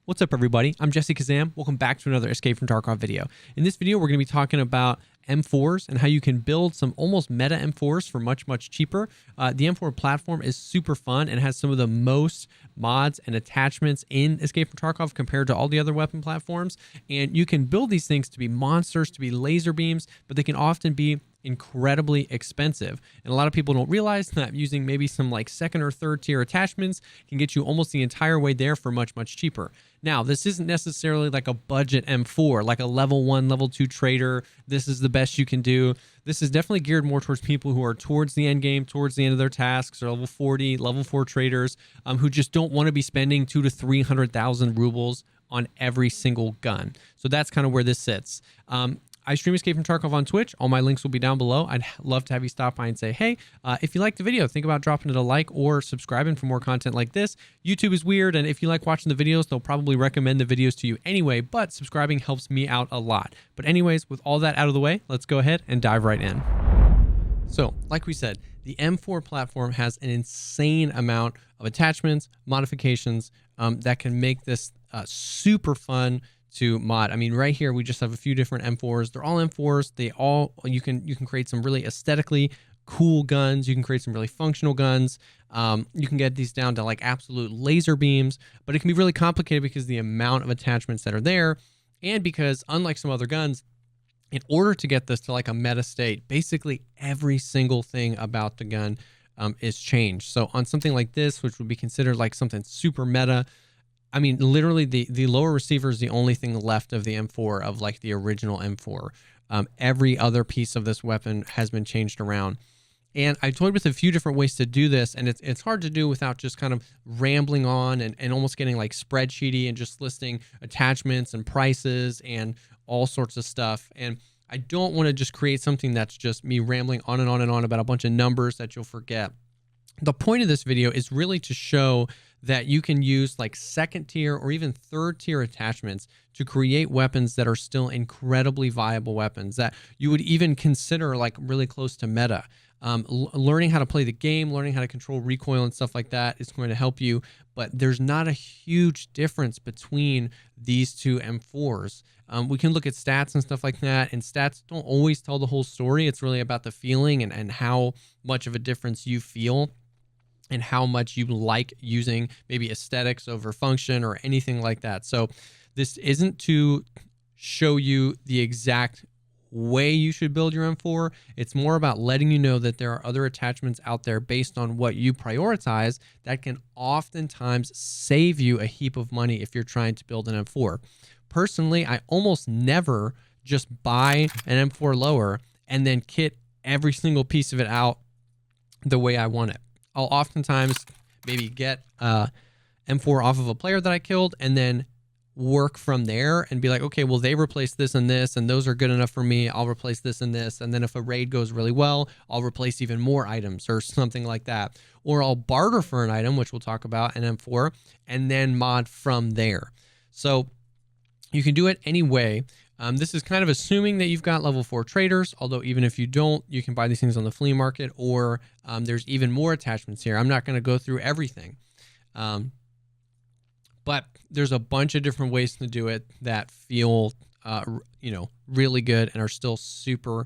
What's up, everybody? I'm Jessekazam. Welcome back to another Escape From Tarkov video. In this video, we're going to be talking about M4s and how you can build some almost meta M4s for much cheaper. The M4 platform is super fun and has some of the most mods and attachments in Escape From Tarkov compared to all the other weapon platforms. And you can build these things to be monsters, to be laser beams, but they can often be incredibly expensive. And a lot of people don't realize that using maybe some like second or third tier attachments can get you almost the entire way there for much cheaper. Now, this isn't necessarily like a budget M4, like a level 1, level 2 trader. This is the best you can do. This is definitely geared more towards people who are towards the end game, towards the end of their tasks, or level 40, level 4 traders who just don't want to be spending 200,000 to 300,000 rubles on every single gun. So that's kind of where this sits. I stream Escape From Tarkov on Twitch. All my links will be down below. I'd love to have you stop by and say, hey, if you liked the video, think about dropping it a like or subscribing for more content like this. YouTube is weird, and if you like watching the videos, they'll probably recommend the videos to you anyway, but subscribing helps me out a lot. But anyways, with all that out of the way, let's go ahead and dive right in. So, like we said, the M4 platform has an insane amount of attachments, modifications that can make this super fun to mod. I mean, right here we just have a few different M4s. They're all M4s. They all you can create some really aesthetically cool guns. You can create some really functional guns. You can get these down to like absolute laser beams, but it can be really complicated because the amount of attachments that are there, and because unlike some other guns, in order to get this to like a meta state, basically every single thing about the gun is changed. So on something like this, which would be considered like something super meta, I mean, literally the lower receiver is the only thing left of the M4 of like the original M4. Every other piece of this weapon has been changed around. And I toyed with a few different ways to do this, and it's hard to do without just kind of rambling on and almost getting like spreadsheety and just listing attachments and prices and all sorts of stuff. And I don't want to just create something that's just me rambling on and on and on about a bunch of numbers that you'll forget. The point of this video is really to show that you can use like second tier or even third tier attachments to create weapons that are still incredibly viable weapons that you would even consider like really close to meta. Learning how to play the game, learning how to control recoil and stuff like that is going to help you, but there's not a huge difference between these two M4s. We can look at stats and stuff like that, and stats don't always tell the whole story. It's really about the feeling and how much of a difference you feel and how much you like using maybe aesthetics over function or anything like that. So this isn't to show you the exact way you should build your M4. It's more about letting you know that there are other attachments out there based on what you prioritize that can oftentimes save you a heap of money if you're trying to build an M4. Personally, I almost never just buy an M4 lower and then kit every single piece of it out the way I want it. I'll oftentimes maybe get M4 off of a player that I killed and then work from there and be like, okay, well, they replaced this and this, and those are good enough for me. I'll replace this and this. And then if a raid goes really well, I'll replace even more items or something like that. Or I'll barter for an item, which we'll talk about in M4, and then mod from there. So you can do it any way. This is kind of assuming that you've got level 4 traders, although even if you don't, you can buy these things on the flea market, or there's even more attachments here. I'm not going to go through everything, but there's a bunch of different ways to do it that feel, really good and are still super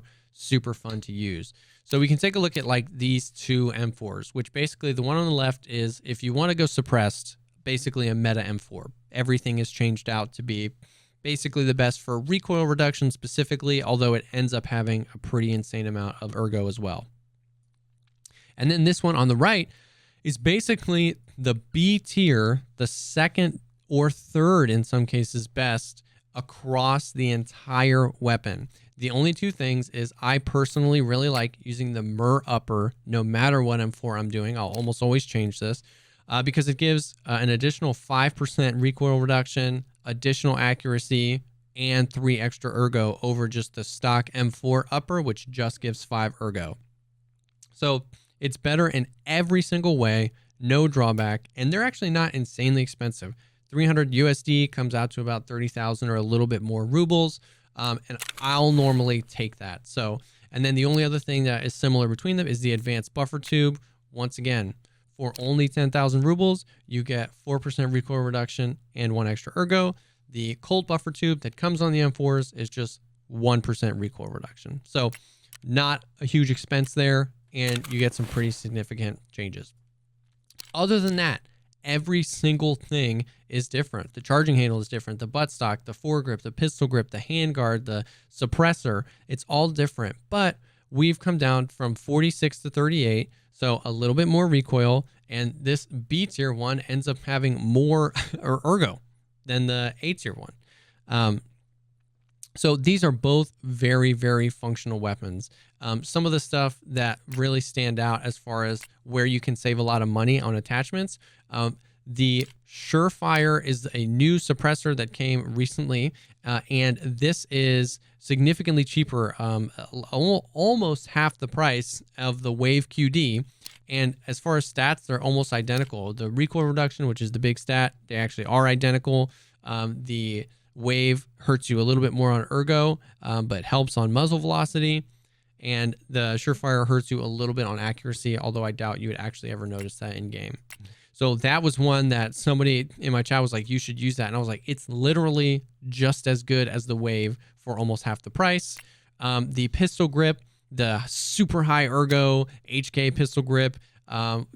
fun to use. So we can take a look at like these two M4s, which basically the one on the left is if you want to go suppressed, basically a meta M4. Everything is changed out to be basically the best for recoil reduction specifically, although it ends up having a pretty insane amount of ergo as well. And then this one on the right is basically the B tier, the second or third in some cases best across the entire weapon. The only two things is I personally really like using the MER upper no matter what M4 I'm doing. I'll almost always change this because it gives an additional 5% recoil reduction, additional accuracy, and 3 extra ergo over just the stock M4 upper, which just gives 5 ergo. So it's better in every single way, no drawback, and they're actually not insanely expensive. 300 USD comes out to about 30,000 or a little bit more rubles, and I'll normally take that. So, and then the only other thing that is similar between them is the advanced buffer tube. Once again, for only 10,000 rubles, you get 4% recoil reduction and 1 extra ergo. The cold buffer tube that comes on the M4s is just 1% recoil reduction. So not a huge expense there, and you get some pretty significant changes. Other than that, every single thing is different. The charging handle is different. The buttstock, the foregrip, the pistol grip, the handguard, the suppressor, it's all different. But we've come down from 46 to 38, so a little bit more recoil, and this B tier one ends up having more ergo than the A tier one. So these are both very, very functional weapons. Some of the stuff that really stand out as far as where you can save a lot of money on attachments. The Surefire is a new suppressor that came recently, and this is significantly cheaper, almost half the price of the Wave QD. And as far as stats, they're almost identical. The recoil reduction, which is the big stat, they actually are identical. The Wave hurts you a little bit more on ergo, but helps on muzzle velocity. And the Surefire hurts you a little bit on accuracy, although I doubt you would actually ever notice that in game. So that was one that somebody in my chat was like, you should use that. And I was like, it's literally just as good as the Wave for almost half the price. The pistol grip, the super high ergo HK pistol grip,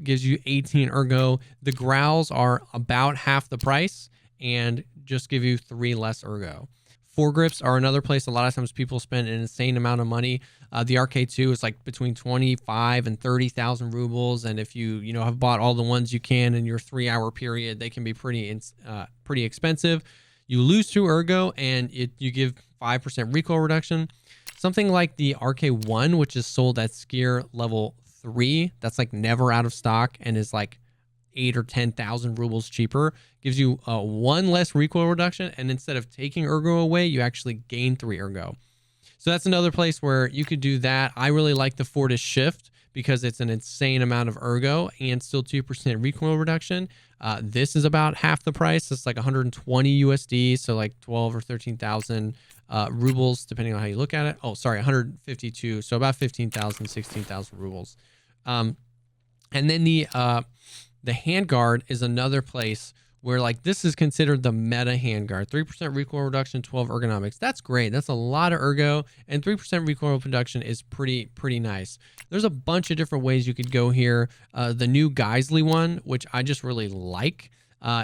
gives you 18 ergo. The growls are about half the price and just give you 3 less ergo. Foregrips are another place a lot of times people spend an insane amount of money. The RK2 is like between 25 and 30,000 rubles, and if you have bought all the ones you can in your 3-hour period, they can be pretty expensive. You lose 2 ergo and you give 5% recoil reduction. Something like the RK1, which is sold at Skier level 3, that's like never out of stock and is like 8 or 10,000 rubles cheaper, gives you 1 less recoil reduction, and instead of taking ergo away, you actually gain 3 ergo. So that's another place where you could do that. I really like the Fortis Shift because it's an insane amount of ergo and still 2% recoil reduction. This is about half the price. It's like 120 USD, so like 12 or 13,000 rubles, depending on how you look at it. Oh, sorry, 152, so about 15,000, 16,000 rubles. And then the Handguard is another place where like this is considered the meta Handguard. 3% recoil reduction, 12 ergonomics. That's great. That's a lot of ergo, and 3% recoil reduction is pretty nice. There's a bunch of different ways you could go here. The new Geisley one, which I just really like,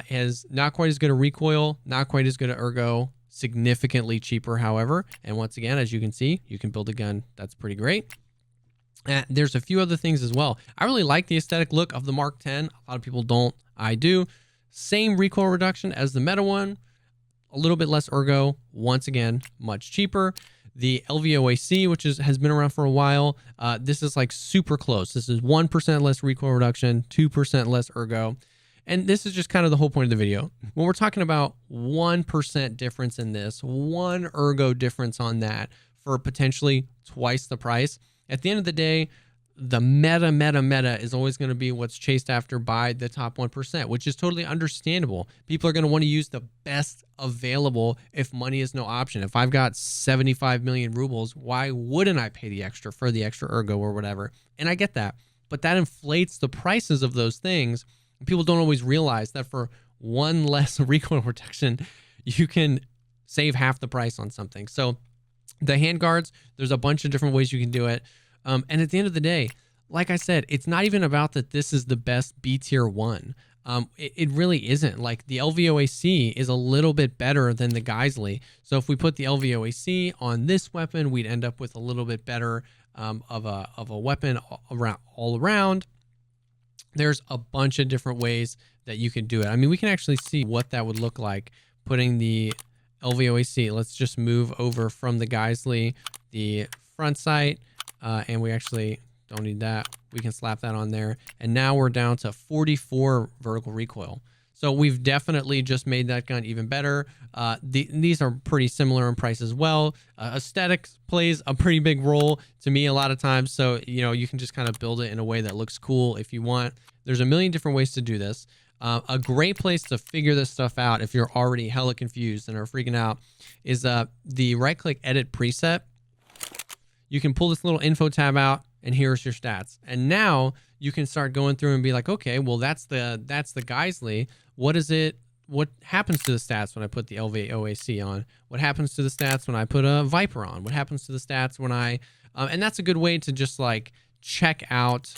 is not quite as good a recoil, not quite as good a ergo, significantly cheaper, however. And once again, as you can see, you can build a gun that's pretty great. There's a few other things as well. I really like the aesthetic look of the Mark 10. A lot of people don't. I do. Same recoil reduction as the Meta one. A little bit less ergo. Once again, much cheaper. The LVOAC, which has been around for a while. This is like super close. This is 1% less recoil reduction, 2% less ergo. And this is just kind of the whole point of the video. When we're talking about 1% difference in this, 1 ergo difference on that for potentially twice the price, at the end of the day, the meta is always going to be what's chased after by the top 1%, which is totally understandable. People are going to want to use the best available if money is no option. If I've got 75 million rubles, why wouldn't I pay the extra for the extra ergo or whatever? And I get that, but that inflates the prices of those things. People don't always realize that for 1 less recoil protection, you can save half the price on something. So the Handguards, there's a bunch of different ways you can do it. And at the end of the day, like I said, it's not even about that this is the best B tier one. It really isn't. Like the LVOAC is a little bit better than the Geisley. So if we put the LVOAC on this weapon, we'd end up with a little bit better of a weapon all around. There's a bunch of different ways that you can do it. I mean, we can actually see what that would look like putting the LVOAC. Let's just move over from the Geisley, the front sight, and we actually don't need that. We can slap that on there. And now we're down to 44 vertical recoil. So we've definitely just made that gun even better. These are pretty similar in price as well. Aesthetics plays a pretty big role to me a lot of times. So, you can just kind of build it in a way that looks cool if you want. There's a million different ways to do this. A great place to figure this stuff out if you're already hella confused and are freaking out is the right-click edit preset. You can pull this little info tab out, and here's your stats. And now you can start going through and be like, okay, well, that's the Geisley. What happens to the stats when I put the LVOAC on? What happens to the stats when I put a Viper on? What happens to the stats when I, and that's a good way to just like check out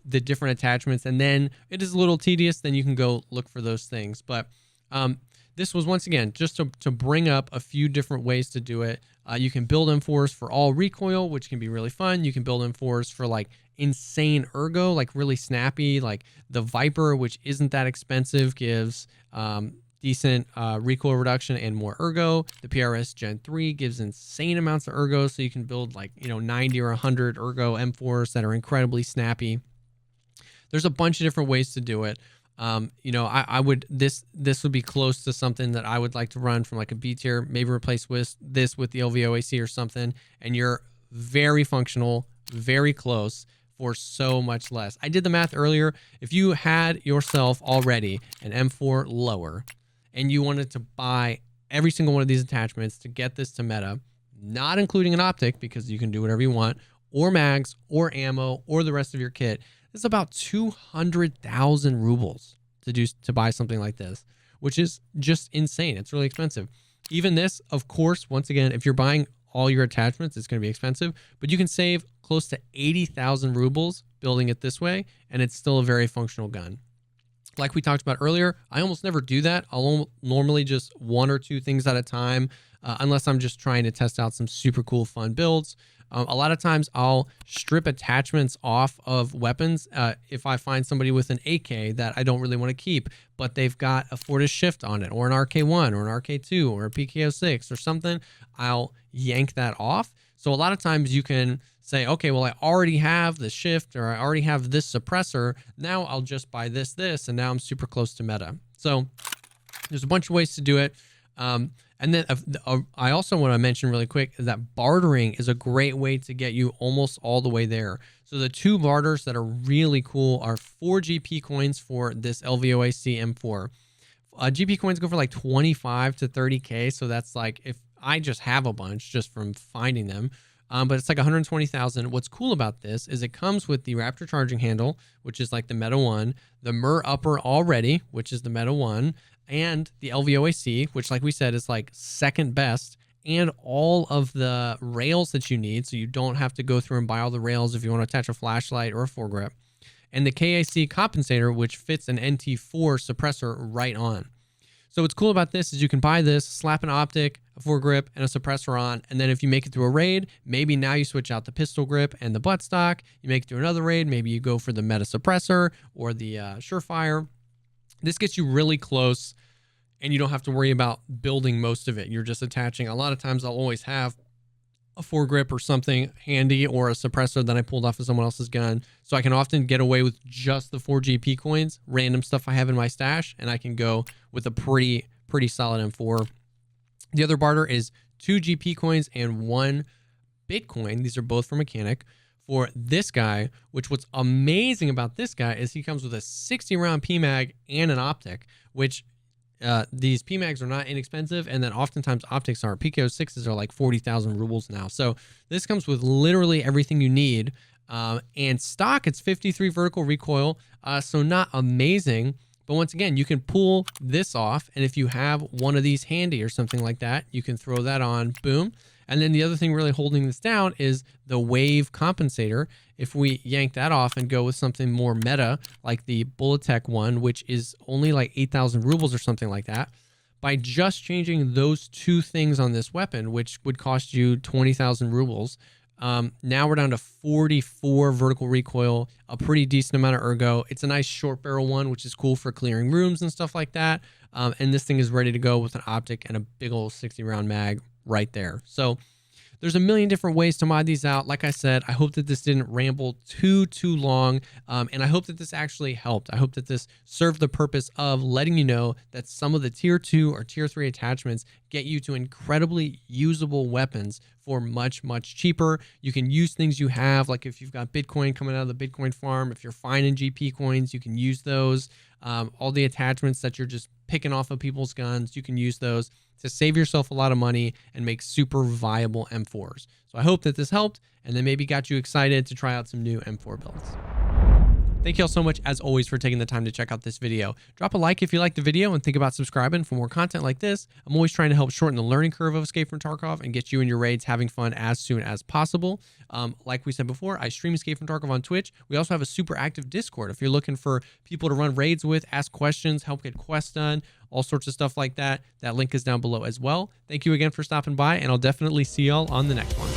the different attachments. And then it is a little tedious. Then you can go look for those things. But this was, once again, just to bring up a few different ways to do it. You can build M4s for all recoil, which can be really fun. You can build M4s for like insane ergo, like really snappy, like the Viper, which isn't that expensive, gives decent recoil reduction and more ergo. The PRS Gen 3 gives insane amounts of ergo, so you can build like, you know, 90 or 100 ergo M4s that are incredibly snappy. There's a bunch of different ways to do it. You know, I would, this would be close to something that I would like to run from like a B tier, maybe replace this with the LVOAC or something, and you're very functional, very close for so much less. I did the math earlier. If you had yourself already an M4 lower and you wanted to buy every single one of these attachments to get this to meta, not including an optic, because you can do whatever you want, or mags or ammo or the rest of your kit, it's about 200,000 rubles to buy something like this, which is just insane. It's really expensive. Even this, of course, once again, if you're buying all your attachments, it's going to be expensive, but you can save close to 80,000 rubles building it this way, and it's still a very functional gun. Like we talked about earlier, I almost never do that. I'll normally just one or two things at a time, unless I'm just trying to test out some super cool, fun builds. A lot of times I'll strip attachments off of weapons if I find somebody with an AK that I don't really want to keep, but they've got a Fortis Shift on it, or an RK1, or an RK2, or a PK06 or something. I'll yank that off. So a lot of times you can say, okay, well, I already have the shift, or I already have this suppressor. Now I'll just buy this, and now I'm super close to meta. So there's a bunch of ways to do it. And then I also want to mention really quick that bartering is a great way to get you almost all the way there. So the two barters that are really cool are 4 GP coins for this LVOAC M4. GP coins go for like 25 to 30K. So that's like, if I just have a bunch just from finding them, but it's like 120,000. What's cool about this is it comes with the Raptor charging handle, which is like the Meta 1, the MER upper already, which is the Meta 1, and the LVOAC, which, like we said, is like second best, and all of the rails that you need, so you don't have to go through and buy all the rails if you want to attach a flashlight or a foregrip, and the KAC compensator, which fits an NT4 suppressor right on. So what's cool about this is you can buy this, slap an optic, a foregrip, and a suppressor on, and then if you make it through a raid, maybe now you switch out the pistol grip and the buttstock. You make it through another raid, maybe you go for the Meta suppressor or the Surefire. This gets you really close, and you don't have to worry about building most of it. You're just attaching. A lot of times I'll always have a foregrip or something handy, or a suppressor that I pulled off of someone else's gun. So I can often get away with just the 4 GP coins, random stuff I have in my stash, and I can go with a pretty solid M4. The other barter is 2 GP coins and 1 Bitcoin. These are both for mechanic. For this guy, which what's amazing about this guy is he comes with a 60 round PMag and an optic, which these PMags are not inexpensive, and then oftentimes optics are. PK06s are like 40,000 rubles now. So this comes with literally everything you need. And stock, it's 53 vertical recoil, so not amazing. But once again, you can pull this off, and if you have one of these handy or something like that, you can throw that on, boom. And then the other thing really holding this down is the wave compensator. If we yank that off and go with something more meta, like the Bulletech one, which is only like 8,000 rubles or something like that, by just changing those two things on this weapon, which would cost you 20,000 rubles, now we're down to 44 vertical recoil, a pretty decent amount of ergo. It's a nice short barrel one, which is cool for clearing rooms and stuff like that. And this thing is ready to go with an optic and a big old 60 round mag right there. So there's a million different ways to mod these out. Like I said, I hope that this didn't ramble too long, and I hope that this actually helped. I hope that this served the purpose of letting you know that some of the tier 2 or tier 3 attachments get you to incredibly usable weapons for much cheaper. You can use things you have, like if you've got Bitcoin coming out of the Bitcoin farm, if you're finding GP coins, you can use those. All the attachments that you're just picking off of people's guns, you can use those to save yourself a lot of money and make super viable M4s. So I hope that this helped, and then maybe got you excited to try out some new M4 builds. Thank you all so much, as always, for taking the time to check out this video. Drop a like if you liked the video and think about subscribing for more content like this. I'm always trying to help shorten the learning curve of Escape from Tarkov and get you and your raids having fun as soon as possible. Like we said before, I stream Escape from Tarkov on Twitch. We also have a super active Discord. If you're looking for people to run raids with, ask questions, help get quests done, all sorts of stuff like that, that link is down below as well. Thank you again for stopping by, and I'll definitely see y'all on the next one.